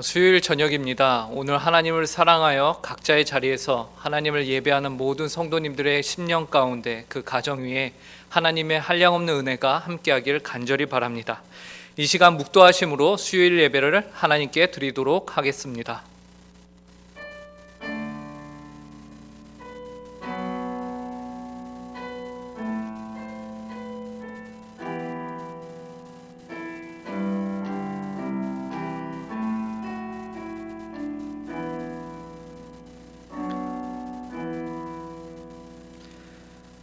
수요일 저녁입니다. 오늘 하나님을 사랑하여 각자의 자리에서 하나님을 예배하는 모든 성도님들의 심령 가운데 그 가정 위에 하나님의 한량없는 은혜가 함께하길 간절히 바랍니다. 이 시간 묵도하심으로 수요일 예배를 하나님께 드리도록 하겠습니다.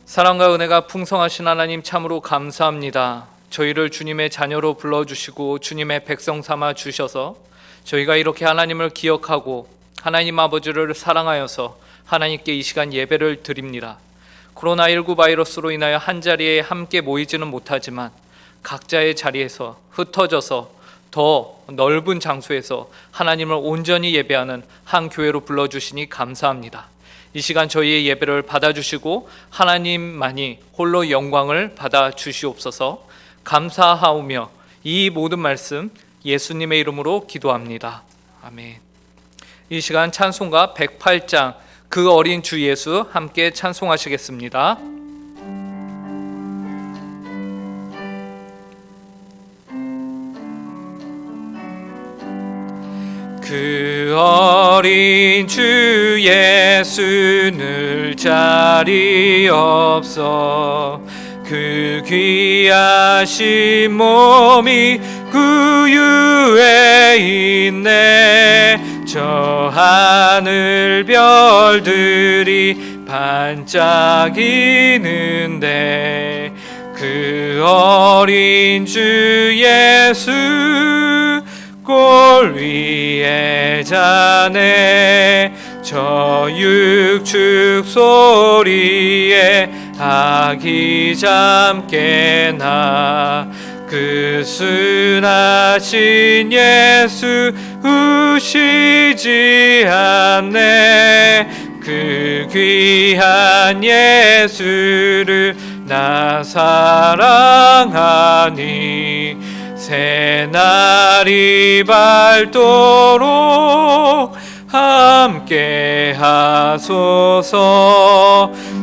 사랑과 은혜가 풍성하신 하나님 참으로 감사합니다. 저희를 주님의 자녀로 불러주시고 주님의 백성 삼아 주셔서 저희가 이렇게 하나님을 기억하고 하나님 아버지를 사랑하여서 하나님께 이 시간 예배를 드립니다. 코로나19 바이러스로 인하여 한자리에 함께 모이지는 못하지만 각자의 자리에서 흩어져서 더 넓은 장소에서 하나님을 온전히 예배하는 한 교회로 불러주시니 감사합니다. 이 시간 저희의 예배를 받아주시고 하나님만이 홀로 영광을 받아주시옵소서. 감사하오며 이 모든 말씀 예수님의 이름으로 기도합니다. 아멘. 이 시간 찬송가 108장 그 어린 주 예수 함께 찬송하시겠습니다. 그 어린 주 예수 늘 자리 없어 그 귀하신 몸이 구유에 있네. 저 하늘 별들이 반짝이는데 그 어린 주 예수 골 위에 자네 저 육축 소리에 아기 잠깨나 그 순하신 예수 우시지 않네. 그 귀한 예수를 나 사랑하니 새날이 밝도록 함께 하소서.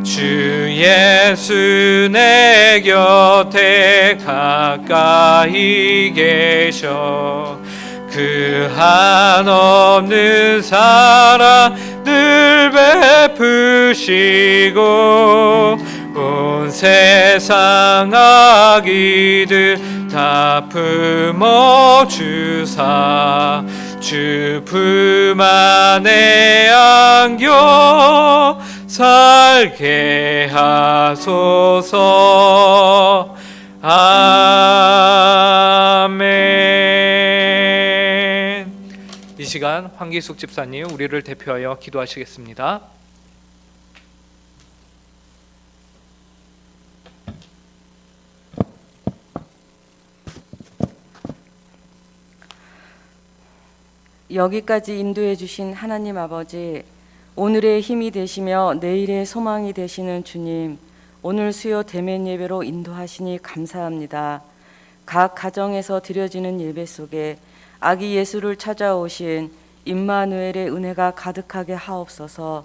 주 예수 내 곁에 가까이 계셔 그 한없는 사랑 늘 베푸시고 온 세상 아기들 다 품어주사 주 품 안에 안겨 살게 하소서. 아멘. 이 시간 황기숙 집사님 우리를 대표하여 기도하시겠습니다. 여기까지 인도해 주신 하나님 아버지, 오늘의 힘이 되시며 내일의 소망이 되시는 주님, 오늘 수요 대면 예배로 인도하시니 감사합니다. 각 가정에서 드려지는 예배 속에 아기 예수를 찾아오신 임마누엘의 은혜가 가득하게 하옵소서.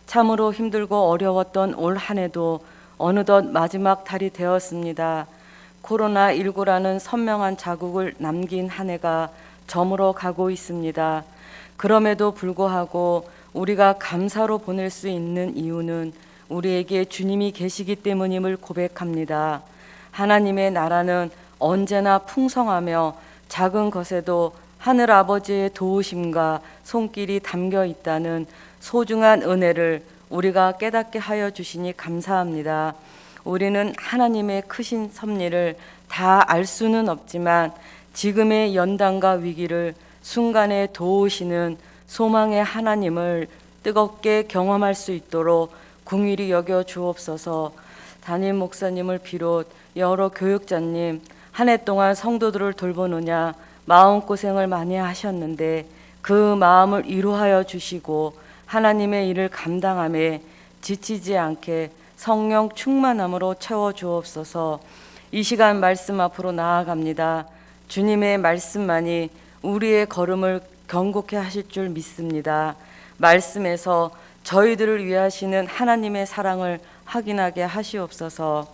참으로 힘들고 어려웠던 올 한 해도 어느덧 마지막 달이 되었습니다. 코로나19라는 선명한 자국을 남긴 한 해가 저물어 가고 있습니다. 그럼에도 불구하고 우리가 감사로 보낼 수 있는 이유는 우리에게 주님이 계시기 때문임을 고백합니다. 하나님의 나라는 언제나 풍성하며 작은 것에도 하늘 아버지의 도우심과 손길이 담겨 있다는 소중한 은혜를 우리가 깨닫게 하여 주시니 감사합니다. 우리는 하나님의 크신 섭리를 다 알 수는 없지만 지금의 연단과 위기를 순간에 도우시는 소망의 하나님을 뜨겁게 경험할 수 있도록 긍휼히 여겨 주옵소서. 담임 목사님을 비롯 여러 교육자님, 한 해 동안 성도들을 돌보느냐 마음고생을 많이 하셨는데 그 마음을 위로하여 주시고 하나님의 일을 감당함에 지치지 않게 성령 충만함으로 채워 주옵소서. 이 시간 말씀 앞으로 나아갑니다. 주님의 말씀만이 우리의 걸음을 경고케 하실 줄 믿습니다. 말씀에서 저희들을 위하시는 하나님의 사랑을 확인하게 하시옵소서.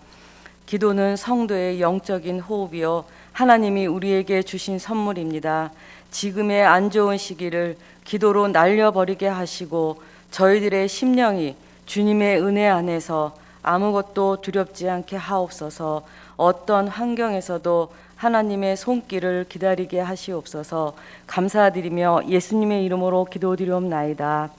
기도는 성도의 영적인 호흡이요 하나님이 우리에게 주신 선물입니다. 지금의 안 좋은 시기를 기도로 날려버리게 하시고 저희들의 심령이 주님의 은혜 안에서 아무것도 두렵지 않게 하옵소서. 어떤 환경에서도 하나님의 손길을 기다리게 하시옵소서. 감사드리며 예수님의 이름으로 기도드리옵나이다.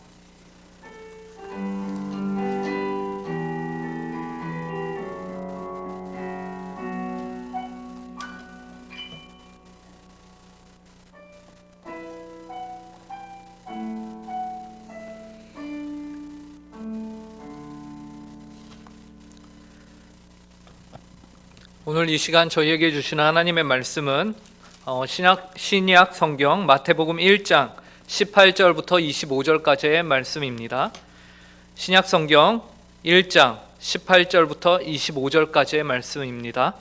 오늘 이 시간 저희에게 주시는 하나님의 말씀은 신약 성경 마태복음 1장 18절부터 25절까지의 말씀입니다. 신약 성경 1장 18절부터 25절까지의 말씀입니다.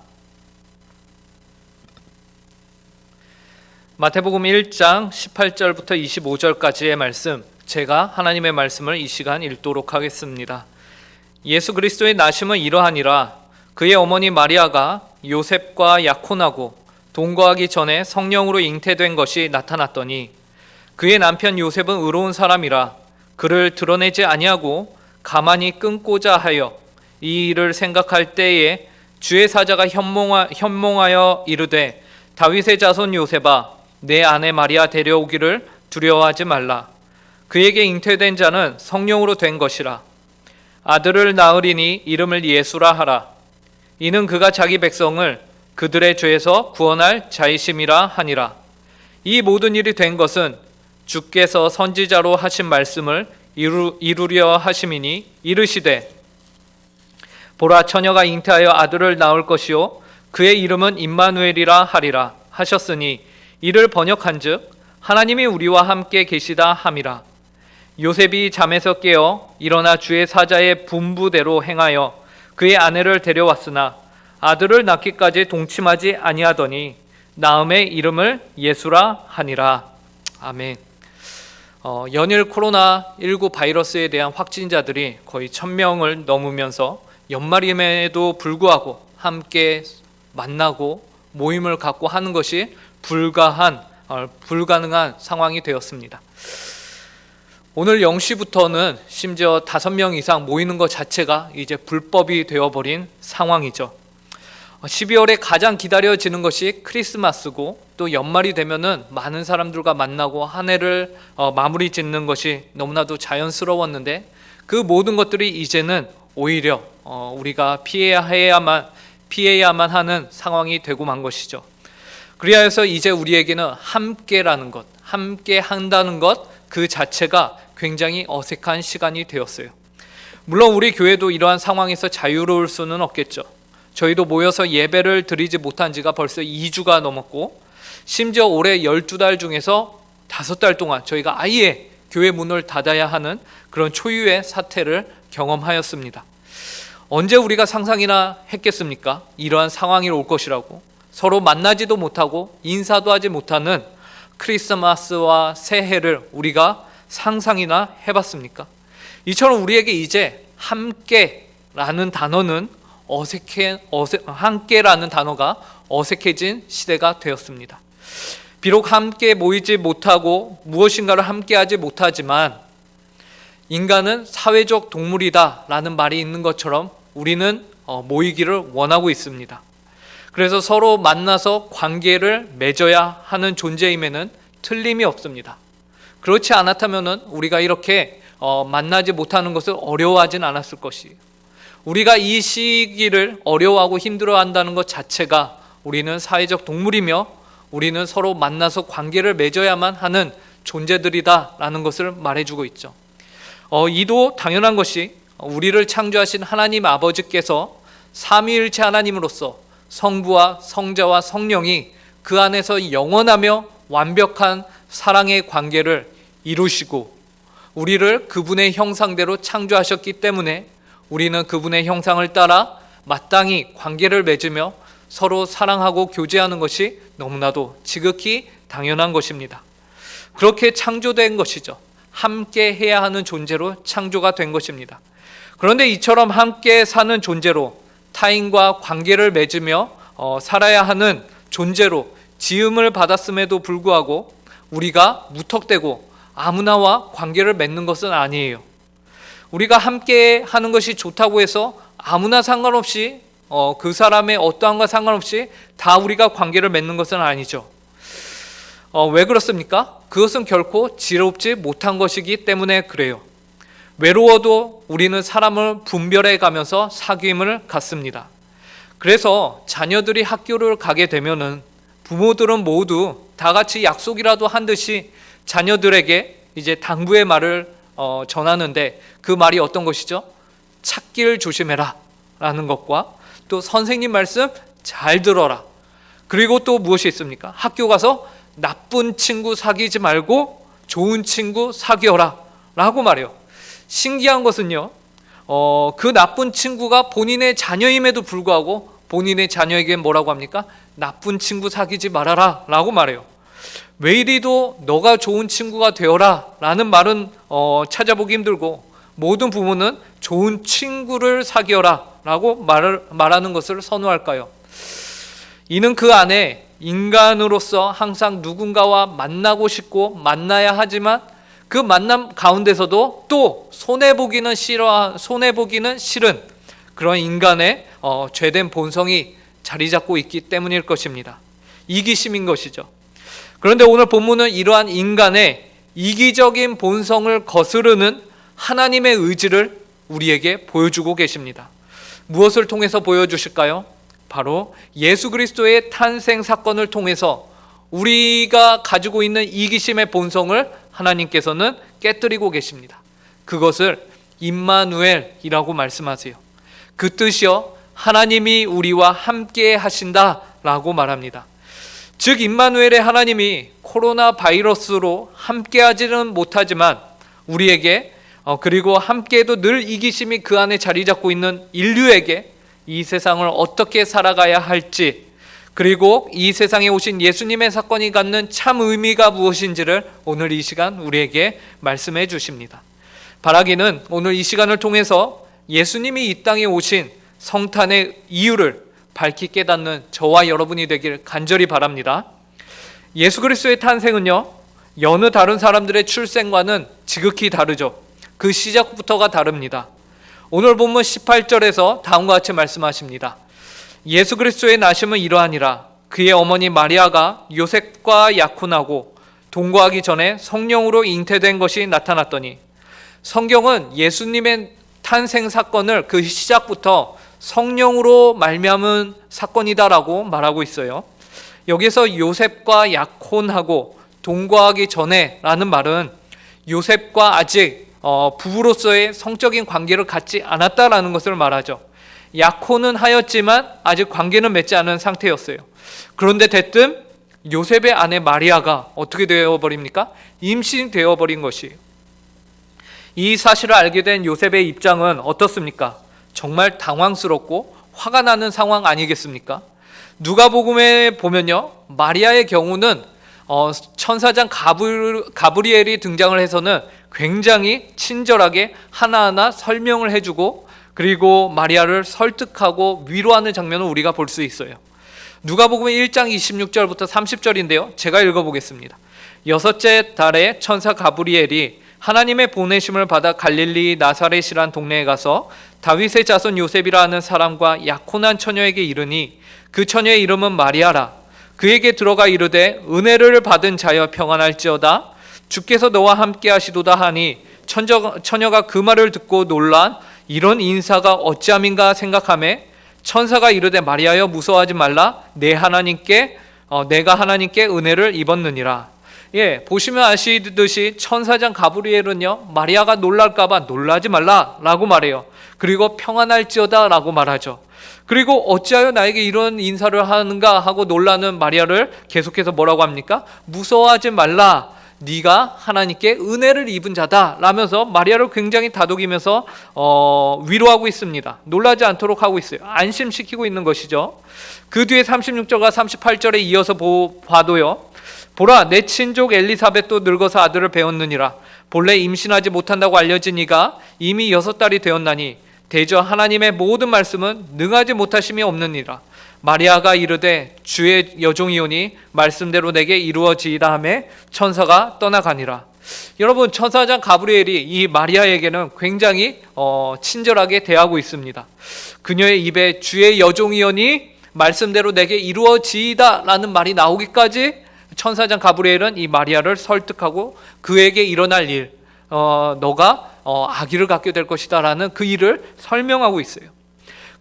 마태복음 1장 18절부터 25절까지의 말씀, 제가 하나님의 말씀을 이 시간 읽도록 하겠습니다. 예수 그리스도의 나심은 이러하니라. 그의 어머니 마리아가 요셉과 약혼하고 동거하기 전에 성령으로 잉태된 것이 나타났더니 그의 남편 요셉은 의로운 사람이라 그를 드러내지 아니하고 가만히 끊고자 하여 이 일을 생각할 때에 주의 사자가 현몽하여 이르되 다윗의 자손 요셉아 내 아내 마리아 데려오기를 두려워하지 말라. 그에게 잉태된 자는 성령으로 된 것이라. 아들을 낳으리니 이름을 예수라 하라. 이는 그가 자기 백성을 그들의 죄에서 구원할 자이심이라 하니라. 이 모든 일이 된 것은 주께서 선지자로 하신 말씀을 이루려 하심이니 이르시되 보라 처녀가 잉태하여 아들을 낳을 것이요 그의 이름은 임마누엘이라 하리라 하셨으니 이를 번역한즉 하나님이 우리와 함께 계시다 함이라. 요셉이 잠에서 깨어 일어나 주의 사자의 분부대로 행하여 그의 아내를 데려왔으나 아들을 낳기까지 동침하지 아니하더니 낳음의 이름을 예수라 하니라. 아멘. 연일 코로나19 바이러스에 대한 확진자들이 거의 1000명을 넘으면서 연말임에도 불구하고 함께 만나고 모임을 갖고 하는 것이 불가능한 상황이 되었습니다. 오늘 0시부터는 심지어 5명 이상 모이는 것 자체가 이제 불법이 되어버린 상황이죠. 12월에 가장 기다려지는 것이 크리스마스고 또 연말이 되면은 많은 사람들과 만나고 한 해를 마무리 짓는 것이 너무나도 자연스러웠는데 그 모든 것들이 이제는 오히려 우리가 피해야만 하는 상황이 되고 만 것이죠. 그리하여서 이제 우리에게는 함께라는 것, 함께 한다는 것 그 자체가 굉장히 어색한 시간이 되었어요. 물론 우리 교회도 이러한 상황에서 자유로울 수는 없겠죠. 저희도 모여서 예배를 드리지 못한 지가 벌써 2주가 넘었고 심지어 올해 12달 중에서 5달 동안 저희가 아예 교회 문을 닫아야 하는 그런 초유의 사태를 경험하였습니다. 언제 우리가 상상이나 했겠습니까? 이러한 상황이 올 것이라고. 서로 만나지도 못하고 인사도 하지 못하는 크리스마스와 새해를 우리가 상상이나 해봤습니까? 이처럼 우리에게 이제 함께라는 단어는 함께라는 단어가 어색해진 시대가 되었습니다. 비록 함께 모이지 못하고 무엇인가를 함께하지 못하지만 인간은 사회적 동물이다라는 말이 있는 것처럼 우리는 모이기를 원하고 있습니다. 그래서 서로 만나서 관계를 맺어야 하는 존재임에는 틀림이 없습니다. 그렇지 않았다면 우리가 이렇게 만나지 못하는 것을 어려워하진 않았을 것이에요. 우리가 이 시기를 어려워하고 힘들어한다는 것 자체가 우리는 사회적 동물이며 우리는 서로 만나서 관계를 맺어야만 하는 존재들이다라는 것을 말해주고 있죠. 이도 당연한 것이 우리를 창조하신 하나님 아버지께서 삼위일체 하나님으로서 성부와 성자와 성령이 그 안에서 영원하며 완벽한 사랑의 관계를 이루시고 우리를 그분의 형상대로 창조하셨기 때문에 우리는 그분의 형상을 따라 마땅히 관계를 맺으며 서로 사랑하고 교제하는 것이 너무나도 지극히 당연한 것입니다. 그렇게 창조된 것이죠. 함께 해야 하는 존재로 창조가 된 것입니다. 그런데 이처럼 함께 사는 존재로 타인과 관계를 맺으며 살아야 하는 존재로 지음을 받았음에도 불구하고 우리가 무턱대고 아무나와 관계를 맺는 것은 아니에요. 우리가 함께 하는 것이 좋다고 해서 아무나 상관없이 그 사람의 어떠한과 상관없이 다 우리가 관계를 맺는 것은 아니죠. 왜 그렇습니까? 그것은 결코 지혜롭지 못한 것이기 때문에 그래요. 외로워도 우리는 사람을 분별해 가면서 사귐을 갖습니다. 그래서 자녀들이 학교를 가게 되면은 부모들은 모두 다 같이 약속이라도 한 듯이 자녀들에게 이제 당부의 말을 전하는데, 그 말이 어떤 것이죠? 찾길 조심해라 라는 것과 또 선생님 말씀 잘 들어라. 그리고 또 무엇이 있습니까? 학교 가서 나쁜 친구 사귀지 말고 좋은 친구 사귀어라 라고 말해요. 신기한 것은요, 그 나쁜 친구가 본인의 자녀임에도 불구하고 본인의 자녀에게 뭐라고 합니까? 나쁜 친구 사귀지 말아라 라고 말해요. 왜 이리도 너가 좋은 친구가 되어라 라는 말은 찾아보기 힘들고, 모든 부모는 좋은 친구를 사귀어라 라고 말하는 것을 선호할까요? 이는 그 안에 인간으로서 항상 누군가와 만나고 싶고 만나야 하지만 그 만남 가운데서도 또 손해보기는 싫은 그런 인간의 죄된 본성이 자리 잡고 있기 때문일 것입니다. 이기심인 것이죠. 그런데 오늘 본문은 이러한 인간의 이기적인 본성을 거스르는 하나님의 의지를 우리에게 보여주고 계십니다. 무엇을 통해서 보여주실까요? 바로 예수 그리스도의 탄생 사건을 통해서 우리가 가지고 있는 이기심의 본성을 하나님께서는 깨뜨리고 계십니다. 그것을 임마누엘이라고 말씀하세요. 그 뜻이요, 하나님이 우리와 함께 하신다라고 말합니다. 즉 임마누엘의 하나님이 코로나 바이러스로 함께하지는 못하지만 우리에게 그리고 함께해도 늘 이기심이 그 안에 자리 잡고 있는 인류에게 이 세상을 어떻게 살아가야 할지, 그리고 이 세상에 오신 예수님의 사건이 갖는 참 의미가 무엇인지를 오늘 이 시간 우리에게 말씀해 주십니다. 바라기는 오늘 이 시간을 통해서 예수님이 이 땅에 오신 성탄의 이유를 밝히 깨닫는 저와 여러분이 되길 간절히 바랍니다. 예수 그리스도의 탄생은요, 여느 다른 사람들의 출생과는 지극히 다르죠. 그 시작부터가 다릅니다. 오늘 본문 18절에서 다음과 같이 말씀하십니다. 예수 그리스도의 나심은 이러하니라. 그의 어머니 마리아가 요셉과 약혼하고 동거하기 전에 성령으로 잉태된 것이 나타났더니, 성경은 예수님의 탄생 사건을 그 시작부터 성령으로 말미암은 사건이다라고 말하고 있어요. 여기서 요셉과 약혼하고 동거하기 전에 라는 말은 요셉과 아직 부부로서의 성적인 관계를 갖지 않았다라는 것을 말하죠. 약혼은 하였지만 아직 관계는 맺지 않은 상태였어요. 그런데 대뜸 요셉의 아내 마리아가 어떻게 되어버립니까? 임신되어버린 것이에요. 이 사실을 알게 된 요셉의 입장은 어떻습니까? 정말 당황스럽고 화가 나는 상황 아니겠습니까? 누가복음에 보면요, 마리아의 경우는 천사장 가브리엘이 등장을 해서는 굉장히 친절하게 하나하나 설명을 해주고, 그리고 마리아를 설득하고 위로하는 장면을 우리가 볼 수 있어요. 누가복음 1장 26절부터 30절인데요. 제가 읽어보겠습니다. 여섯째 달에 천사 가브리엘이 하나님의 보내심을 받아 갈릴리 나사렛이란 동네에 가서 다윗의 자손 요셉이라 하는 사람과 약혼한 처녀에게 이르니, 그 처녀의 이름은 마리아라. 그에게 들어가 이르되 은혜를 받은 자여 평안할지어다. 주께서 너와 함께 하시도다 하니, 처녀가 그 말을 듣고 놀란 이런 인사가 어찌함인가 생각하매 천사가 이르되 마리아여 무서워하지 말라. 내가 하나님께 은혜를 입었느니라. 보시면 아시듯이 천사장 가브리엘은요, 마리아가 놀랄까봐 놀라지 말라라고 말해요. 그리고 평안할지어다 라고 말하죠. 그리고 어찌하여 나에게 이런 인사를 하는가 하고 놀라는 마리아를 계속해서 뭐라고 합니까? 무서워하지 말라. 네가 하나님께 은혜를 입은 자다 라면서 마리아를 굉장히 다독이면서 위로하고 있습니다. 놀라지 않도록 하고 있어요. 안심시키고 있는 것이죠. 그 뒤에 36절과 38절에 이어서 봐도요, 보라, 내 친족 엘리사벳도 늙어서 아들을 배웠느니라. 본래 임신하지 못한다고 알려진 이가 이미 6달이 되었나니 대저 하나님의 모든 말씀은 능하지 못하심이 없느니라. 마리아가 이르되 주의 여종이오니 말씀대로 내게 이루어지이다 하며 천사가 떠나가니라. 여러분, 천사장 가브리엘이 이 마리아에게는 굉장히 친절하게 대하고 있습니다. 그녀의 입에 주의 여종이오니 말씀대로 내게 이루어지이다 라는 말이 나오기까지 천사장 가브리엘은 이 마리아를 설득하고 그에게 일어날 일, 너가 아기를 갖게 될 것이다 라는 그 일을 설명하고 있어요.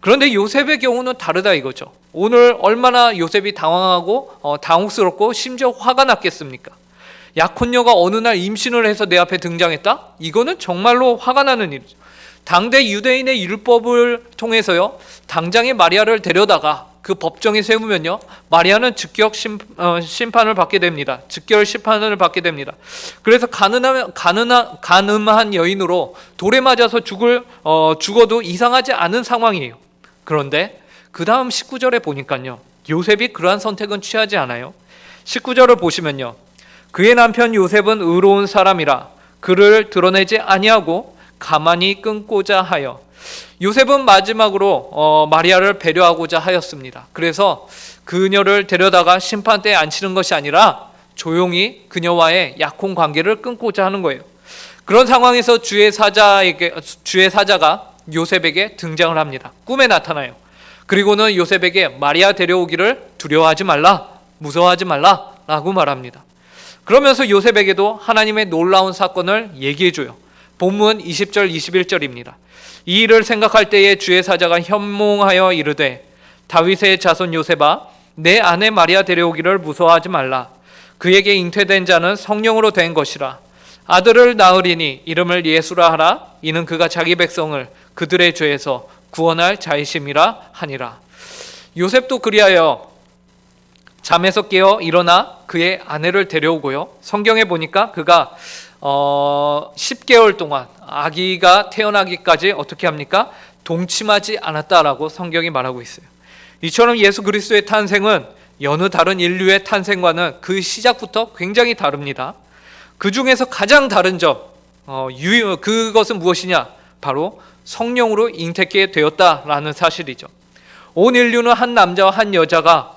그런데 요셉의 경우는 다르다 이거죠. 오늘 얼마나 요셉이 당황하고 당혹스럽고 심지어 화가 났겠습니까? 약혼녀가 어느 날 임신을 해서 내 앞에 등장했다? 이거는 정말로 화가 나는 일이죠. 당대 유대인의 율법을 통해서요, 당장의 마리아를 데려다가 그 법정에 세우면요, 마리아는 즉격 심판을 받게 됩니다. 즉결 심판을 받게 됩니다. 그래서 간음한 여인으로 돌에 맞아서 죽어도 이상하지 않은 상황이에요. 그런데 그 다음 19절에 보니까요, 요셉이 그러한 선택은 취하지 않아요. 19절을 보시면요, 그의 남편 요셉은 의로운 사람이라 그를 드러내지 아니하고 가만히 끊고자 하여. 요셉은 마지막으로 마리아를 배려하고자 하였습니다. 그래서 그녀를 데려다가 심판대에 앉히는 것이 아니라 조용히 그녀와의 약혼 관계를 끊고자 하는 거예요. 그런 상황에서 주의 사자가 요셉에게 등장을 합니다. 꿈에 나타나요. 그리고는 요셉에게 마리아 데려오기를 두려워하지 말라, 무서워하지 말라 라고 말합니다. 그러면서 요셉에게도 하나님의 놀라운 사건을 얘기해줘요. 본문 20절 21절입니다. 이 일을 생각할 때에 주의 사자가 현몽하여 이르되 다윗의 자손 요셉아, 내 아내 마리아 데려오기를 무서워하지 말라. 그에게 잉태된 자는 성령으로 된 것이라. 아들을 낳으리니 이름을 예수라 하라. 이는 그가 자기 백성을 그들의 죄에서 구원할 자이심이라 하니라. 요셉도 그리하여 잠에서 깨어 일어나 그의 아내를 데려오고요, 성경에 보니까 그가 10개월 동안 아기가 태어나기까지 어떻게 합니까? 동침하지 않았다라고 성경이 말하고 있어요. 이처럼 예수 그리스도의 탄생은 여느 다른 인류의 탄생과는 그 시작부터 굉장히 다릅니다. 그 중에서 가장 다른 점, 그것은 무엇이냐? 바로 성령으로 잉태케 되었다라는 사실이죠. 온 인류는 한 남자와 한 여자가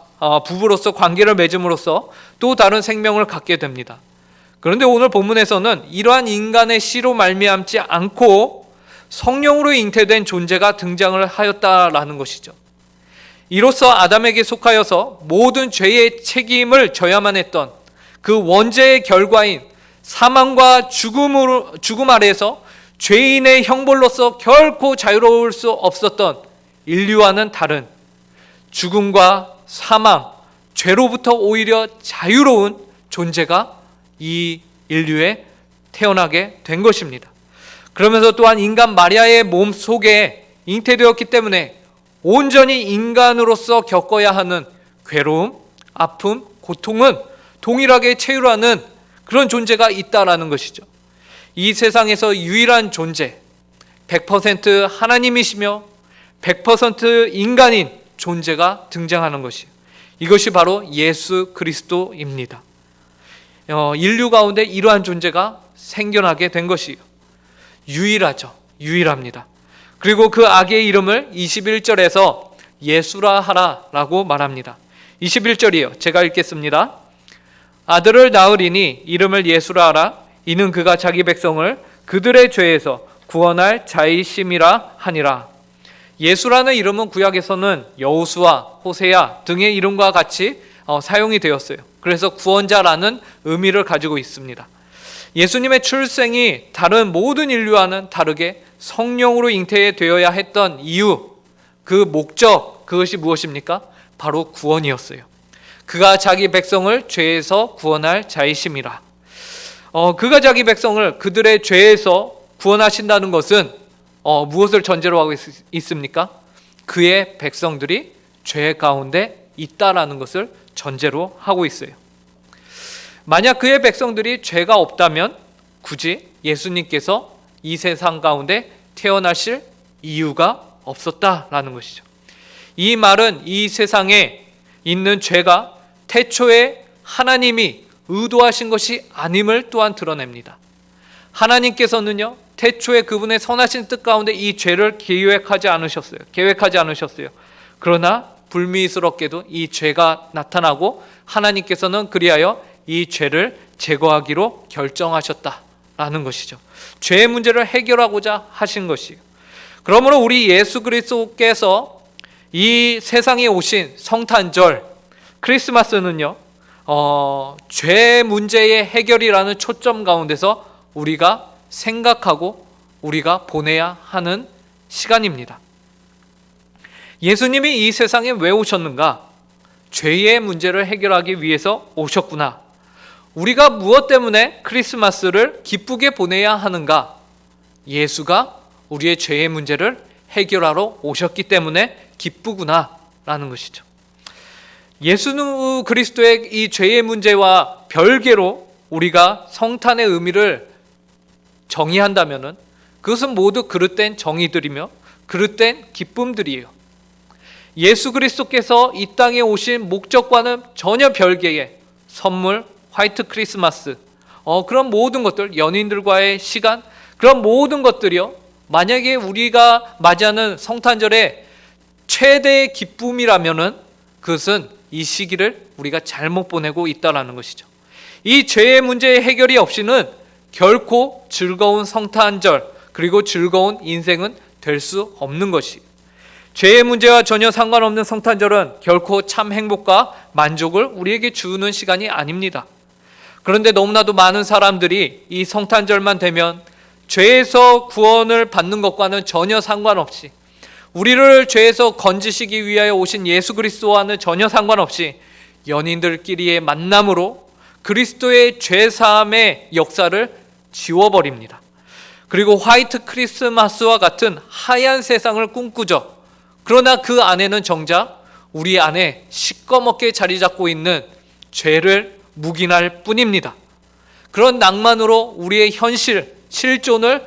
부부로서 관계를 맺음으로써 또 다른 생명을 갖게 됩니다. 그런데 오늘 본문에서는 이러한 인간의 씨로 말미암지 않고 성령으로 잉태된 존재가 등장을 하였다라는 것이죠. 이로써 아담에게 속하여서 모든 죄의 책임을 져야만 했던 그 원죄의 결과인 사망과 죽음 아래에서 죄인의 형벌로서 결코 자유로울 수 없었던 인류와는 다른 죽음과 사망, 죄로부터 오히려 자유로운 존재가 이 인류에 태어나게 된 것입니다. 그러면서 또한 인간 마리아의 몸 속에 잉태되었기 때문에 온전히 인간으로서 겪어야 하는 괴로움, 아픔, 고통은 동일하게 체휼하는 그런 존재가 있다라는 것이죠. 이 세상에서 유일한 존재, 100% 하나님이시며 100% 인간인 존재가 등장하는 것이에요. 이것이 바로 예수 그리스도입니다. 인류 가운데 이러한 존재가 생겨나게 된 것이에요. 유일하죠. 유일합니다. 그리고 그 아기의 이름을 21절에서 예수라 하라라고 말합니다. 21절이에요. 제가 읽겠습니다. 아들을 낳으리니 이름을 예수라 하라. 이는 그가 자기 백성을 그들의 죄에서 구원할 자이심이라 하니라. 예수라는 이름은 구약에서는 여호수아, 호세야 등의 이름과 같이 사용이 되었어요. 그래서 구원자라는 의미를 가지고 있습니다. 예수님의 출생이 다른 모든 인류와는 다르게 성령으로 잉태되어야 했던 이유, 그 목적, 그것이 무엇입니까? 바로 구원이었어요. 그가 자기 백성을 죄에서 구원할 자이심이라. 그가 자기 백성을 그들의 죄에서 구원하신다는 것은 무엇을 전제로 하고 있습니까? 그의 백성들이 죄 가운데 있다라는 것을 전제로 하고 있어요. 만약 그의 백성들이 죄가 없다면 굳이 예수님께서 이 세상 가운데 태어나실 이유가 없었다라는 것이죠. 이 말은 이 세상에 있는 죄가 태초에 하나님이 의도하신 것이 아님을 또한 드러냅니다. 하나님께서는요, 태초에 그분의 선하신 뜻 가운데 이 죄를 계획하지 않으셨어요. 그러나 불미스럽게도 이 죄가 나타나고 하나님께서는 그리하여 이 죄를 제거하기로 결정하셨다라는 것이죠. 죄의 문제를 해결하고자 하신 것이에요. 그러므로 우리 예수 그리스도께서 이 세상에 오신 성탄절 크리스마스는요, 죄 문제의 해결이라는 초점 가운데서 우리가 생각하고 우리가 보내야 하는 시간입니다. 예수님이 이 세상에 왜 오셨는가? 죄의 문제를 해결하기 위해서 오셨구나. 우리가 무엇 때문에 크리스마스를 기쁘게 보내야 하는가? 예수가 우리의 죄의 문제를 해결하러 오셨기 때문에 기쁘구나 라는 것이죠. 예수 그리스도의 이 죄의 문제와 별개로 우리가 성탄의 의미를 정의한다면 그것은 모두 그릇된 정의들이며 그릇된 기쁨들이에요. 예수 그리스도께서 이 땅에 오신 목적과는 전혀 별개의 선물, 화이트 크리스마스, 그런 모든 것들, 연인들과의 시간, 그런 모든 것들이요, 만약에 우리가 맞이하는 성탄절의 최대의 기쁨이라면은 그것은 이 시기를 우리가 잘못 보내고 있다라는 것이죠. 이 죄의 문제의 해결이 없이는 결코 즐거운 성탄절 그리고 즐거운 인생은 될 수 없는 것이에요. 죄의 문제와 전혀 상관없는 성탄절은 결코 참 행복과 만족을 우리에게 주는 시간이 아닙니다. 그런데 너무나도 많은 사람들이 이 성탄절만 되면 죄에서 구원을 받는 것과는 전혀 상관없이, 우리를 죄에서 건지시기 위하여 오신 예수 그리스도와는 전혀 상관없이 연인들끼리의 만남으로 그리스도의 죄사함의 역사를 지워버립니다. 그리고 화이트 크리스마스와 같은 하얀 세상을 꿈꾸죠. 그러나 그 안에는 정작 우리 안에 시꺼멓게 자리 잡고 있는 죄를 묵인할 뿐입니다. 그런 낭만으로 우리의 현실, 실존을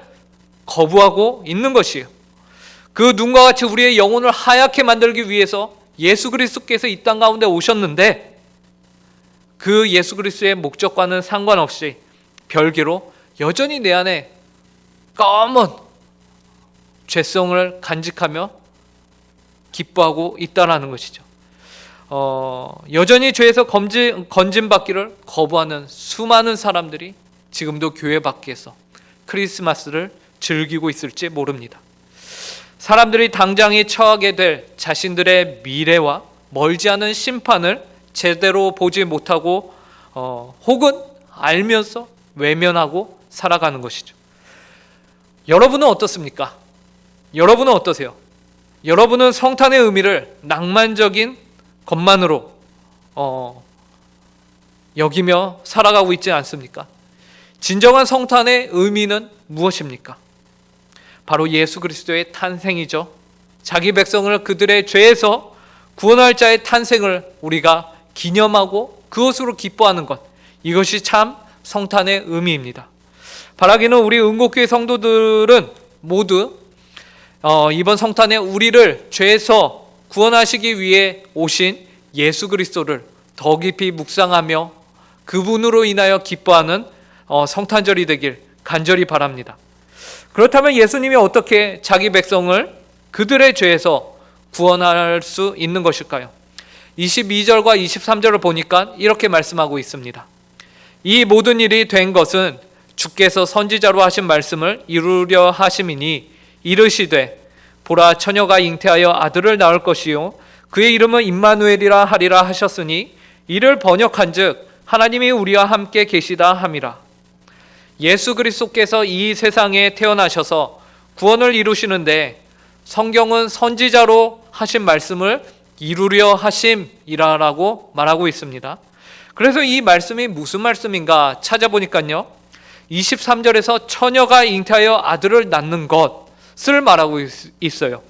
거부하고 있는 것이에요. 그 눈과 같이 우리의 영혼을 하얗게 만들기 위해서 예수 그리스도께서 이 땅 가운데 오셨는데, 그 예수 그리스도의 목적과는 상관없이 별개로 여전히 내 안에 검은 죄성을 간직하며 기뻐하고 있다라는 것이죠. 여전히 죄에서 건진받기를 거부하는 수많은 사람들이 지금도 교회 밖에서 크리스마스를 즐기고 있을지 모릅니다. 사람들이 당장에 처하게 될 자신들의 미래와 멀지 않은 심판을 제대로 보지 못하고 혹은 알면서 외면하고 살아가는 것이죠. 여러분은 어떻습니까? 여러분은 어떠세요? 여러분은 성탄의 의미를 낭만적인 것만으로 여기며 살아가고 있지 않습니까? 진정한 성탄의 의미는 무엇입니까? 바로 예수 그리스도의 탄생이죠. 자기 백성을 그들의 죄에서 구원할 자의 탄생을 우리가 기념하고 그것으로 기뻐하는 것, 이것이 참 성탄의 의미입니다. 바라기는 우리 은곡교회 성도들은 모두 이번 성탄에 우리를 죄에서 구원하시기 위해 오신 예수 그리스도를 더 깊이 묵상하며 그분으로 인하여 기뻐하는 성탄절이 되길 간절히 바랍니다. 그렇다면 예수님이 어떻게 자기 백성을 그들의 죄에서 구원할 수 있는 것일까요? 22절과 23절을 보니까 이렇게 말씀하고 있습니다. 이 모든 일이 된 것은 주께서 선지자로 하신 말씀을 이루려 하심이니 이르시되 보라 처녀가 잉태하여 아들을 낳을 것이요 그의 이름은 임마누엘이라 하리라 하셨으니 이를 번역한즉 하나님이 우리와 함께 계시다 함이라. 예수 그리스도께서 이 세상에 태어나셔서 구원을 이루시는데 성경은 선지자로 하신 말씀을 이루려 하심이라고 말하고 있습니다. 그래서 이 말씀이 무슨 말씀인가 찾아보니까요, 23절에서 처녀가 잉태하여 아들을 낳는 것을 말하고 있어요.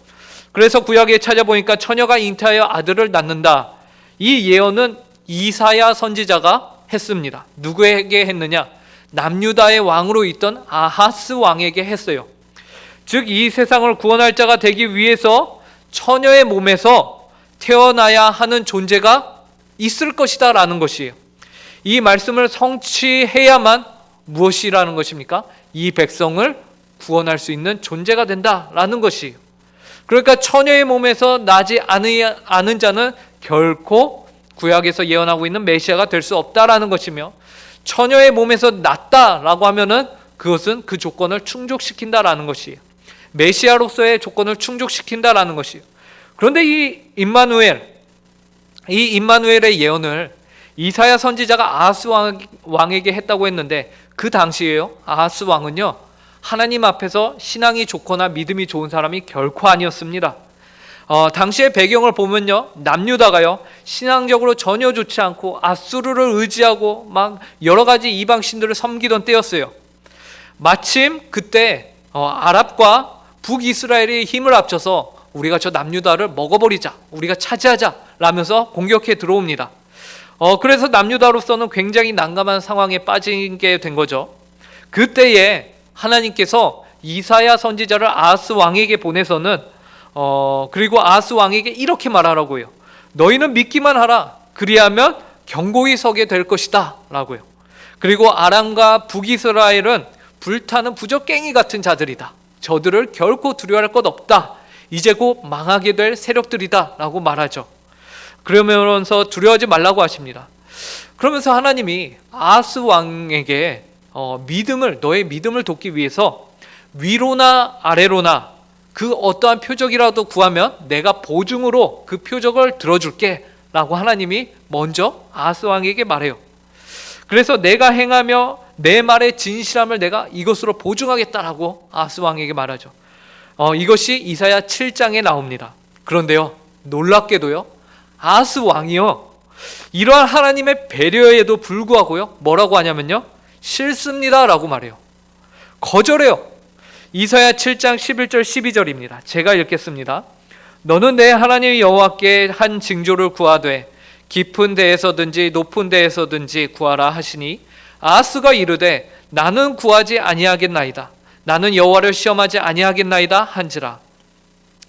그래서 구약에 찾아보니까 처녀가 잉태하여 아들을 낳는다, 이 예언은 이사야 선지자가 했습니다. 누구에게 했느냐? 남유다의 왕으로 있던 아하스 왕에게 했어요. 즉 이 세상을 구원할 자가 되기 위해서 처녀의 몸에서 태어나야 하는 존재가 있을 것이다 라는 것이에요. 이 말씀을 성취해야만 무엇이라는 것입니까? 이 백성을 구원할 수 있는 존재가 된다라는 것이에요. 그러니까 처녀의 몸에서 나지 않은 자는 결코 구약에서 예언하고 있는 메시아가 될 수 없다라는 것이며, 처녀의 몸에서 났다라고 하면은 그것은 그 조건을 충족시킨다라는 것이에요. 메시아로서의 조건을 충족시킨다라는 것이에요. 그런데 이 임마누엘의 예언을 이사야 선지자가 아하스 왕에게 했다고 했는데, 그 당시에요, 아하스 왕은요, 하나님 앞에서 신앙이 좋거나 믿음이 좋은 사람이 결코 아니었습니다. 당시의 배경을 보면요, 남유다가요 신앙적으로 전혀 좋지 않고 아수르를 의지하고 막 여러 가지 이방 신들을 섬기던 때였어요. 마침 그때 아랍과 북이스라엘이 힘을 합쳐서 우리가 저 남유다를 먹어버리자, 우리가 차지하자 라면서 공격해 들어옵니다. 그래서 남유다로서는 굉장히 난감한 상황에 빠지게 된 거죠. 그때에 하나님께서 이사야 선지자를 아하스 왕에게 보내서는 그리고 아하스 왕에게 이렇게 말하라고 해요. 너희는 믿기만 하라. 그리하면 견고히 서게 될 것이다 라고요. 그리고 아람과 북이스라엘은 불타는 부적갱이 같은 자들이다. 저들을 결코 두려워할 것 없다. 이제 곧 망하게 될 세력들이다 라고 말하죠. 그러면서 두려워하지 말라고 하십니다. 그러면서 하나님이 아하스 왕에게 너의 믿음을 돕기 위해서 위로나 아래로나 그 어떠한 표적이라도 구하면 내가 보증으로 그 표적을 들어줄게 라고 하나님이 먼저 아하스 왕에게 말해요. 그래서 내가 행하며 내 말의 진실함을 내가 이것으로 보증하겠다라고 아하스 왕에게 말하죠. 이것이 이사야 7장에 나옵니다. 그런데요, 놀랍게도요, 아하스 왕이요, 이러한 하나님의 배려에도 불구하고요, 뭐라고 하냐면요, 싫습니다 라고 말해요. 거절해요. 이사야 7장 11절 12절입니다. 제가 읽겠습니다. 너는 내 하나님 여호와께 한 징조를 구하되 깊은 데에서든지 높은 데에서든지 구하라 하시니 아하스가 이르되 나는 구하지 아니하겠나이다. 나는 여호와를 시험하지 아니하겠나이다 한지라.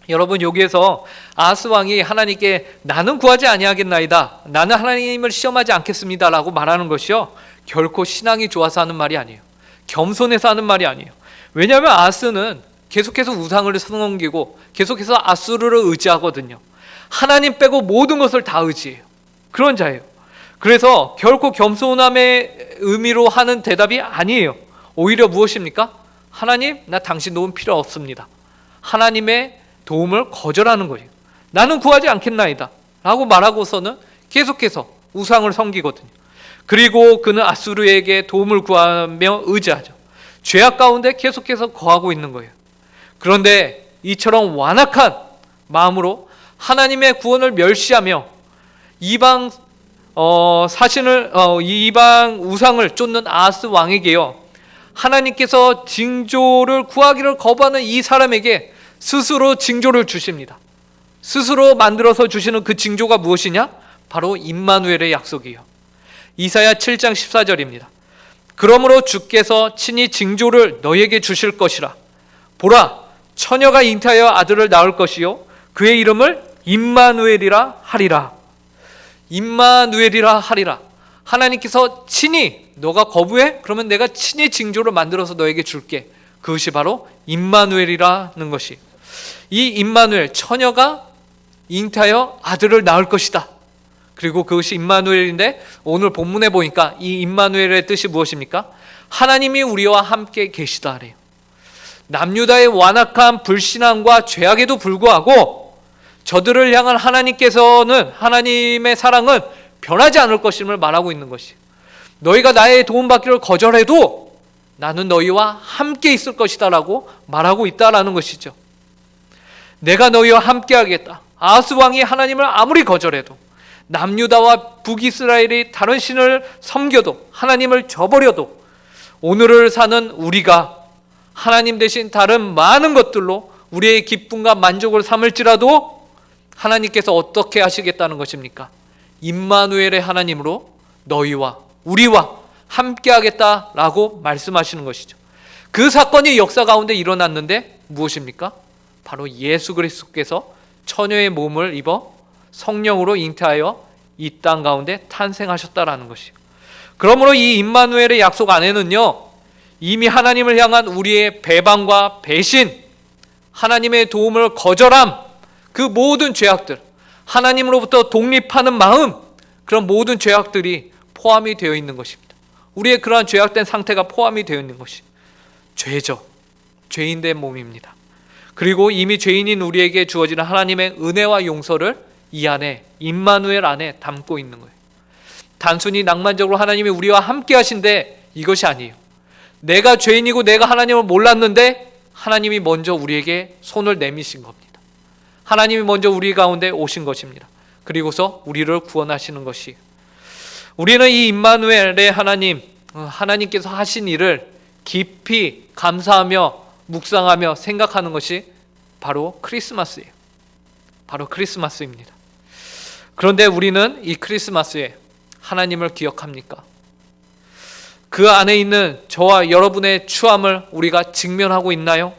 여러분, 여기에서 아하스 왕이 하나님께 나는 구하지 아니하겠나이다, 나는 하나님을 시험하지 않겠습니다 라고 말하는 것이요, 결코 신앙이 좋아서 하는 말이 아니에요. 겸손해서 하는 말이 아니에요. 왜냐하면 아하스는 계속해서 우상을 섬기고 계속해서 아수르를 의지하거든요. 하나님 빼고 모든 것을 다 의지해요. 그런 자예요. 그래서 결코 겸손함의 의미로 하는 대답이 아니에요. 오히려 무엇입니까? 하나님, 나 당신 도움 필요 없습니다. 하나님의 도움을 거절하는 거예요. 나는 구하지 않겠나이다 라고 말하고서는 계속해서 우상을 섬기거든요. 그리고 그는 아수르에게 도움을 구하며 의지하죠. 죄악 가운데 계속해서 거하고 있는 거예요. 그런데 이처럼 완악한 마음으로 하나님의 구원을 멸시하며 이방 이방 우상을 쫓는 아하스 왕에게요, 하나님께서 징조를 구하기를 거부하는 이 사람에게 스스로 징조를 주십니다. 스스로 만들어서 주시는 그 징조가 무엇이냐? 바로 임마누엘의 약속이에요. 이사야 7장 14절입니다. 그러므로 주께서 친히 징조를 너에게 주실 것이라. 보라, 처녀가 잉태하여 아들을 낳을 것이요 그의 이름을 임마누엘이라 하리라. 임마누엘이라 하리라. 하나님께서 친히, 너가 거부해? 그러면 내가 친히 징조를 만들어서 너에게 줄게. 그것이 바로 임마누엘이라는 것이. 이 임마누엘, 처녀가 잉태하여 아들을 낳을 것이다. 그리고 그것이 임마누엘인데, 오늘 본문에 보니까 이 임마누엘의 뜻이 무엇입니까? 하나님이 우리와 함께 계시다 그래요. 남유다의 완악한 불신앙과 죄악에도 불구하고 저들을 향한 하나님께서는, 하나님의 사랑은 변하지 않을 것임을 말하고 있는 것이에요. 너희가 나의 도움받기를 거절해도 나는 너희와 함께 있을 것이다 라고 말하고 있다라는 것이죠. 내가 너희와 함께 하겠다. 아하스 왕이 하나님을 아무리 거절해도, 남유다와 북이스라엘이 다른 신을 섬겨도, 하나님을 저버려도, 오늘을 사는 우리가 하나님 대신 다른 많은 것들로 우리의 기쁨과 만족을 삼을지라도 하나님께서 어떻게 하시겠다는 것입니까? 임마누엘의 하나님으로 너희와 우리와 함께 하겠다라고 말씀하시는 것이죠. 그 사건이 역사 가운데 일어났는데 무엇입니까? 바로 예수 그리스도께서 처녀의 몸을 입어 성령으로 잉태하여 이 땅 가운데 탄생하셨다라는 것이에요. 그러므로 이 임마누엘의 약속 안에는요, 이미 하나님을 향한 우리의 배반과 배신, 하나님의 도움을 거절함, 그 모든 죄악들, 하나님으로부터 독립하는 마음, 그런 모든 죄악들이 포함이 되어 있는 것입니다. 우리의 그러한 죄악된 상태가 포함이 되어 있는 것이 죄죠. 죄인된 몸입니다. 그리고 이미 죄인인 우리에게 주어지는 하나님의 은혜와 용서를 이 안에, 임마누엘 안에 담고 있는 거예요. 단순히 낭만적으로 하나님이 우리와 함께 하신데 이것이 아니에요. 내가 죄인이고 내가 하나님을 몰랐는데 하나님이 먼저 우리에게 손을 내미신 겁니다. 하나님이 먼저 우리 가운데 오신 것입니다. 그리고서 우리를 구원하시는 것이, 우리는 이 임마누엘의 하나님, 하나님께서 하신 일을 깊이 감사하며 묵상하며 생각하는 것이 바로 크리스마스예요. 바로 크리스마스입니다. 그런데 우리는 이 크리스마스에 하나님을 기억합니까? 그 안에 있는 저와 여러분의 추함을 우리가 직면하고 있나요?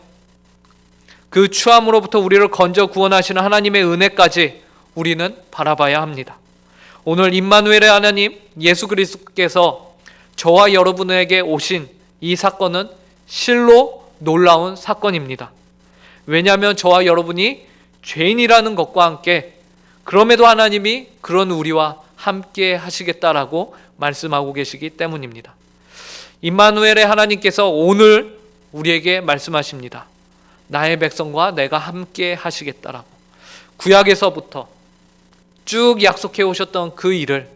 그 추함으로부터 우리를 건져 구원하시는 하나님의 은혜까지 우리는 바라봐야 합니다. 오늘 임마누엘의 하나님 예수 그리스도께서 저와 여러분에게 오신 이 사건은 실로 놀라운 사건입니다. 왜냐하면 저와 여러분이 죄인이라는 것과 함께 그럼에도 하나님이 그런 우리와 함께 하시겠다라고 말씀하고 계시기 때문입니다. 임마누엘의 하나님께서 오늘 우리에게 말씀하십니다. 나의 백성과 내가 함께 하시겠다라고. 구약에서부터 쭉 약속해 오셨던 그 일을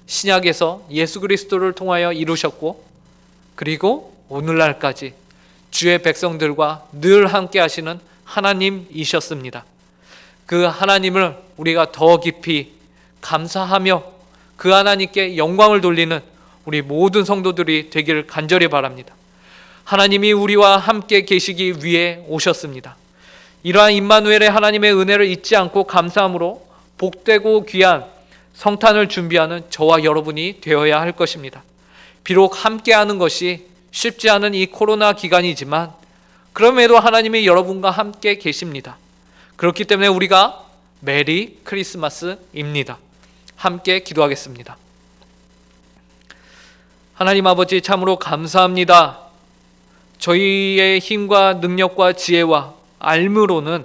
신약에서 예수 그리스도를 통하여 이루셨고, 그리고 오늘날까지 주의 백성들과 늘 함께 하시는 하나님이셨습니다. 그 하나님을 우리가 더 깊이 감사하며 그 하나님께 영광을 돌리는 우리 모든 성도들이 되기를 간절히 바랍니다. 하나님이 우리와 함께 계시기 위해 오셨습니다. 이러한 임마누엘의 하나님의 은혜를 잊지 않고 감사함으로 복되고 귀한 성탄을 준비하는 저와 여러분이 되어야 할 것입니다. 비록 함께하는 것이 쉽지 않은 이 코로나 기간이지만 그럼에도 하나님이 여러분과 함께 계십니다. 그렇기 때문에 우리가 메리 크리스마스입니다. 함께 기도하겠습니다. 하나님 아버지, 참으로 감사합니다. 저희의 힘과 능력과 지혜와 알므로는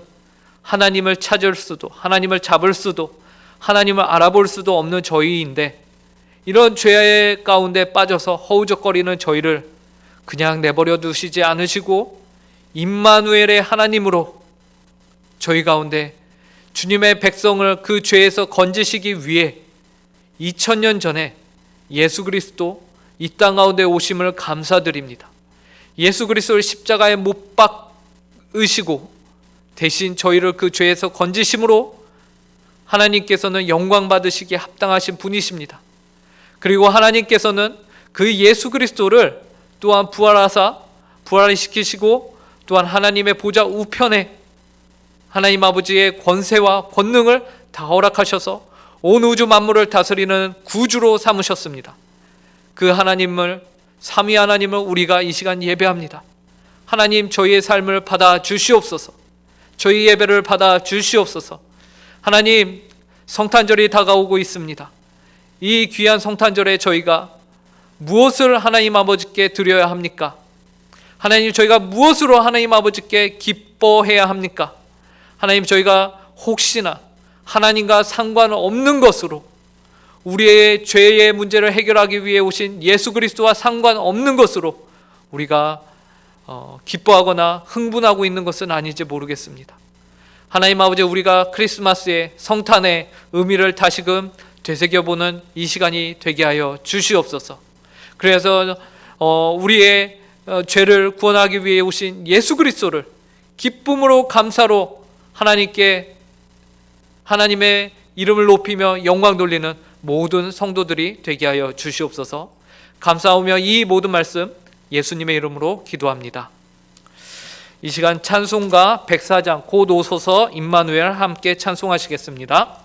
하나님을 찾을 수도, 하나님을 잡을 수도, 하나님을 알아볼 수도 없는 저희인데, 이런 죄 가운데 빠져서 허우적거리는 저희를 그냥 내버려 두시지 않으시고 임마누엘의 하나님으로 저희 가운데 주님의 백성을 그 죄에서 건지시기 위해 2000년 전에 예수 그리스도 이 땅 가운데 오심을 감사드립니다. 예수 그리스도를 십자가에 못 박으시고 대신 저희를 그 죄에서 건지심으로 하나님께서는 영광 받으시기에 합당하신 분이십니다. 그리고 하나님께서는 그 예수 그리스도를 또한 부활시키시고 또한 하나님의 보좌 우편에 하나님 아버지의 권세와 권능을 다 허락하셔서 온 우주 만물을 다스리는 구주로 삼으셨습니다. 그 하나님을, 삼위 하나님을 우리가 이 시간 예배합니다. 하나님, 저희의 삶을 받아 주시옵소서. 저희 예배를 받아 주시옵소서. 하나님, 성탄절이 다가오고 있습니다. 이 귀한 성탄절에 저희가 무엇을 하나님 아버지께 드려야 합니까? 하나님, 저희가 무엇으로 하나님 아버지께 기뻐해야 합니까? 하나님, 저희가 혹시나 하나님과 상관없는 것으로 우리의 죄의 문제를 해결하기 위해 오신 예수 그리스도와 상관없는 것으로 우리가 기뻐하거나 흥분하고 있는 것은 아닌지 모르겠습니다. 하나님 아버지, 우리가 크리스마스의 성탄의 의미를 다시금 되새겨보는 이 시간이 되게 하여 주시옵소서. 그래서 우리의 죄를 구원하기 위해 오신 예수 그리스도를 기쁨으로 감사로 하나님께 하나님의 이름을 높이며 영광 돌리는 모든 성도들이 되게 하여 주시옵소서. 감사하며 이 모든 말씀 예수님의 이름으로 기도합니다. 이 시간 찬송가 104장 곧 오소서 임마누엘 함께 찬송하시겠습니다.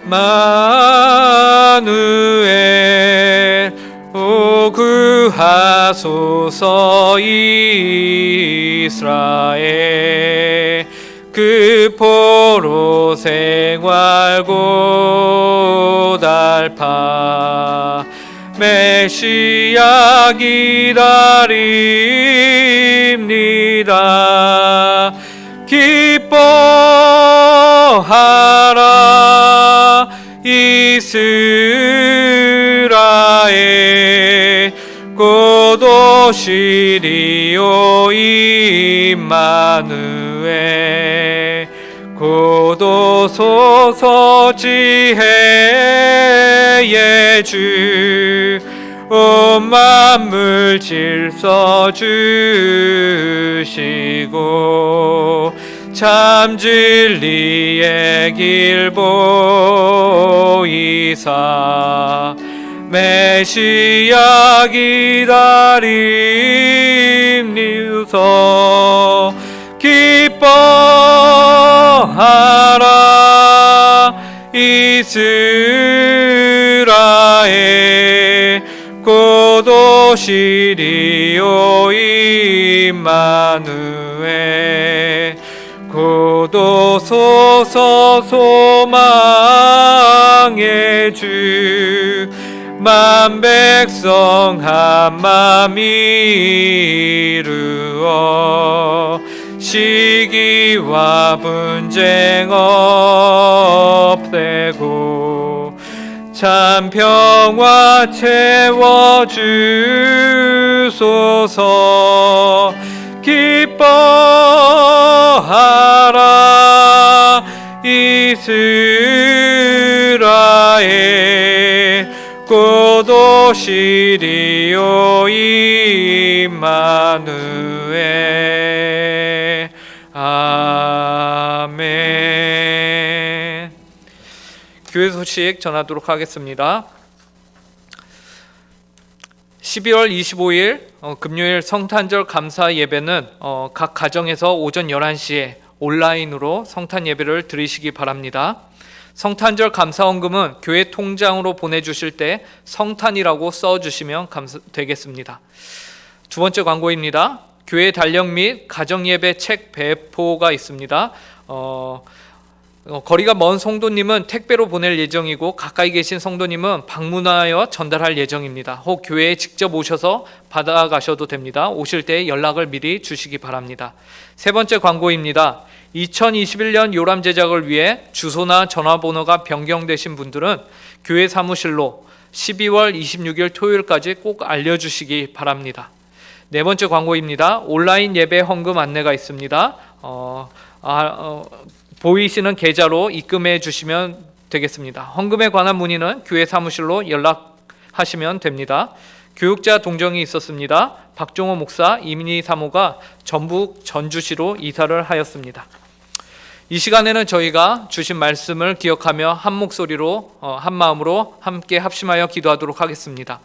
마누엘 오 구하소서. 이스라엘 그 포로 생활 고달파 메시아 기다립니다. 기뻐하라 이스라엘 곧 오시리오 임마누엘 곧 오소서 지혜의 주 온 만물 질서 주시고 참 진리의 길 보이사 메시아 기다림니우서 기뻐하라 이스라엘 곧 오시리오 임마누엘 곧 오소서 소망의 주 만백성 한맘 이루어 시기와 분쟁 없애고 참 평화 채워주소서 기뻐하라 이스라엘 곧 오시리오 임마누엘 아멘. 교회 소식 전하도록 하겠습니다. 12월 25일 금요일 성탄절 감사 예배는 각 가정에서 오전 11시에 온라인으로 성탄 예배를 드리시기 바랍니다. 성탄절 감사헌금은 교회 통장으로 보내주실 때 성탄이라고 써주시면 되겠습니다. 두 번째 광고입니다. 교회 달력 및 가정예배 책 배포가 있습니다. 거리가 먼 성도님은 택배로 보낼 예정이고 가까이 계신 성도님은 방문하여 전달할 예정입니다. 혹 교회에 직접 오셔서 받아가셔도 됩니다. 오실 때 연락을 미리 주시기 바랍니다. 세 번째 광고입니다. 2021년 요람 제작을 위해 주소나 전화번호가 변경되신 분들은 교회 사무실로 12월 26일 토요일까지 꼭 알려주시기 바랍니다. 네 번째 광고입니다. 온라인 예배 헌금 안내가 있습니다. 보이시는 계좌로 입금해 주시면 되겠습니다. 헌금에 관한 문의는 교회 사무실로 연락하시면 됩니다. 교육자 동정이 있었습니다. 박종호 목사, 이민희 사모가 전북 전주시로 이사를 하였습니다. 이 시간에는 저희가 주신 말씀을 기억하며 한 목소리로 한 마음으로 함께 합심하여 기도하도록 하겠습니다.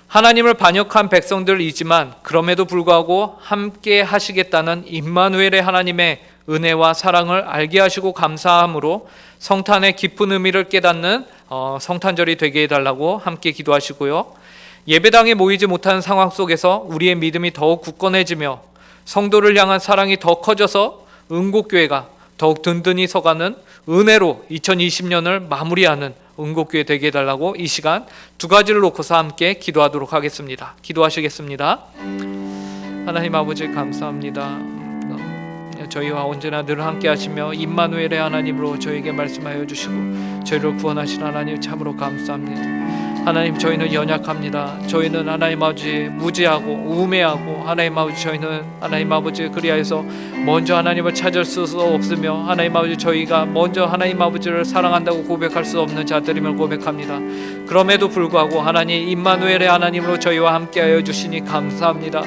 하나님을 반역한 백성들이지만 그럼에도 불구하고 함께 하시겠다는 임마누엘의 하나님의 은혜와 사랑을 알게 하시고 감사함으로 성탄의 깊은 의미를 깨닫는 성탄절이 되게 해달라고 함께 기도하시고요. 예배당에 모이지 못하는 상황 속에서 우리의 믿음이 더욱 굳건해지며 성도를 향한 사랑이 더 커져서 은곡교회가 더욱 든든히 서가는 은혜로 2020년을 마무리하는 은곡교회 되게 해달라고 이 시간 두 가지를 놓고서 함께 기도하도록 하겠습니다. 기도하시겠습니다. 하나님 아버지 감사합니다. 저희와 언제나 늘 함께 하시며 임마누엘의 하나님으로 저에게 말씀하여 주시고 저희를 구원하신 하나님 참으로 감사합니다. 하나님 저희는 연약합니다. 저희는 하나님 아버지 무지하고 우매하고 하나님 아버지 저희는 하나님 아버지 그리하여서 먼저 하나님을 찾을 수 없으며 하나님 아버지 저희가 먼저 하나님 아버지를 사랑한다고 고백할 수 없는 자들임을 고백합니다. 그럼에도 불구하고 하나님 임마누엘의 하나님으로 저희와 함께하여 주시니 감사합니다.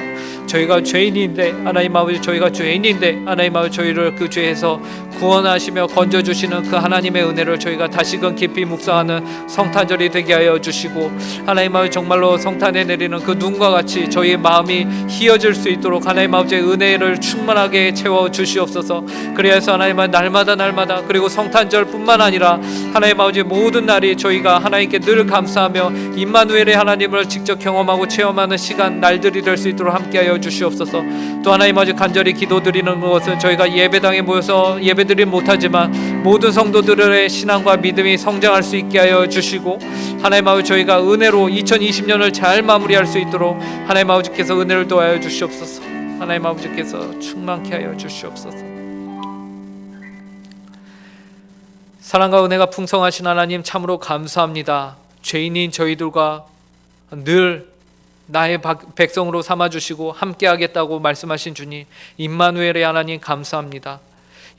저희가 죄인인데 하나님 아버지 저희가 죄인인데 하나님 아버지 저희를 그 죄에서 구원하시며 건져주시는 그 하나님의 은혜를 저희가 다시금 깊이 묵상하는 성탄절이 되게 하여 주시고 하나님 아버지 정말로 성탄에 내리는 그 눈과 같이 저희의 마음이 희어질 수 있도록 하나님 아버지의 은혜를 충만하게 채워 주시옵소서. 그래서 하나님 아버지 날마다 그리고 성탄절뿐만 아니라 하나님 아버지 모든 날이 저희가 하나님께 늘 감사하며 임마누엘의 하나님을 직접 경험하고 체험하는 시간, 날들이 될 수 있도록 함께하여 주시옵소서. 또 하나님 아버지 간절히 기도드리는 것은 저희가 예배당에 모여서 예배드리지 못하지만 모든 성도들의 신앙과 믿음이 성장할 수 있게 하여 주시고, 하나님 아버지 저희가 은혜로 2020년을 잘 마무리할 수 있도록 하나님 아버지께서 은혜를 도하여 주시옵소서. 하나님 아버지께서 충만케 하여 주시옵소서. 사랑과 은혜가 풍성하신 하나님 참으로 감사합니다. 죄인인 저희들과 늘 나의 백성으로 삼아주시고 함께하겠다고 말씀하신 주님, 임마누엘의 하나님 감사합니다.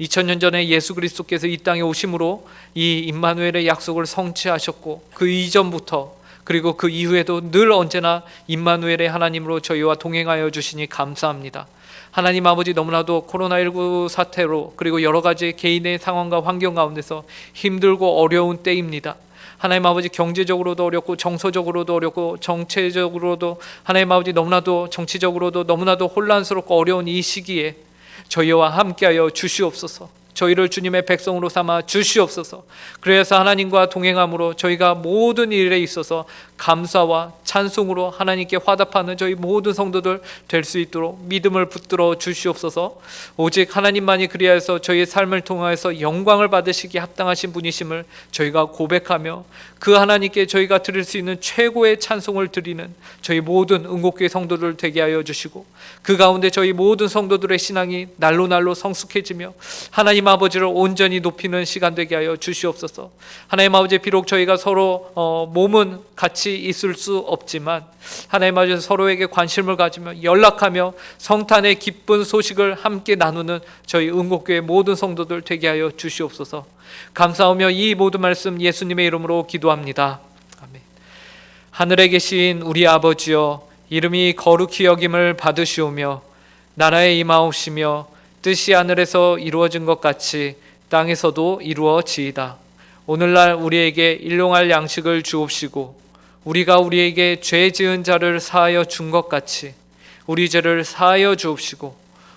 2000년 전에 예수 그리스도께서 이 땅에 오심으로 이 임마누엘의 약속을 성취하셨고, 그 이전부터 그리고 그 이후에도 늘 언제나 임마누엘의 하나님으로 저희와 동행하여 주시니 감사합니다. 하나님 아버지, 너무나도 코로나19 사태로 그리고 여러 가지 개인의 상황과 환경 가운데서 힘들고 어려운 때입니다. 하나님 아버지, 경제적으로도 어렵고 정서적으로도 어렵고 정체적으로도 하나님 아버지 너무나도 정치적으로도 너무나도 혼란스럽고 어려운 이 시기에 저희와 함께하여 주시옵소서. 저희를 주님의 백성으로 삼아 주시옵소서. 그래서 하나님과 동행함으로 저희가 모든 일에 있어서 감사와 찬송으로 하나님께 화답하는 저희 모든 성도들 될 수 있도록 믿음을 붙들어 주시옵소서. 오직 하나님만이 그리하여서 저희의 삶을 통하여서 영광을 받으시기에 합당하신 분이심을 저희가 고백하며, 그 하나님께 저희가 드릴 수 있는 최고의 찬송을 드리는 저희 모든 응곡교회 성도들 되게 하여 주시고, 그 가운데 저희 모든 성도들의 신앙이 날로 날로 성숙해지며 하나님 아버지를 온전히 높이는 시간 되게 하여 주시옵소서. 하나님 아버지, 비록 저희가 서로 몸은 같이 있을 수 없지만 하나님 아버지 서로에게 관심을 가지며 연락하며 성탄의 기쁜 소식을 함께 나누는 저희 응곡교회 모든 성도들 되게 하여 주시옵소서. 감사하며 이 모든 말씀 예수님의 이름으로 기도합니다. 아멘. 하늘에 계신 우리 아버지여, 이름이 거룩히 여김을 받으시오며 나라에 임하옵시며 뜻이 하늘에서 이루어진 것 같이 땅에서도 이루어지이다. 오늘날 우리에게 일용할 양식을 주옵시고, 우리가 우리에게 죄 지은 자를 사하여 준 것 같이 우리 죄를 사하여 주옵시고,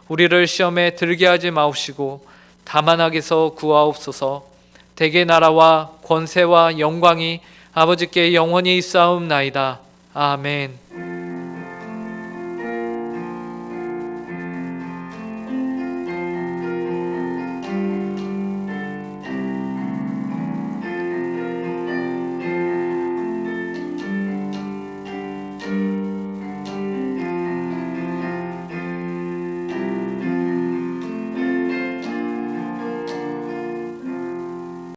우리를 시험에 들게 하지 마옵시고 다만 악에서 구하옵소서. 대개 나라와 권세와 영광이 아버지께 영원히 있사옵나이다. 아멘.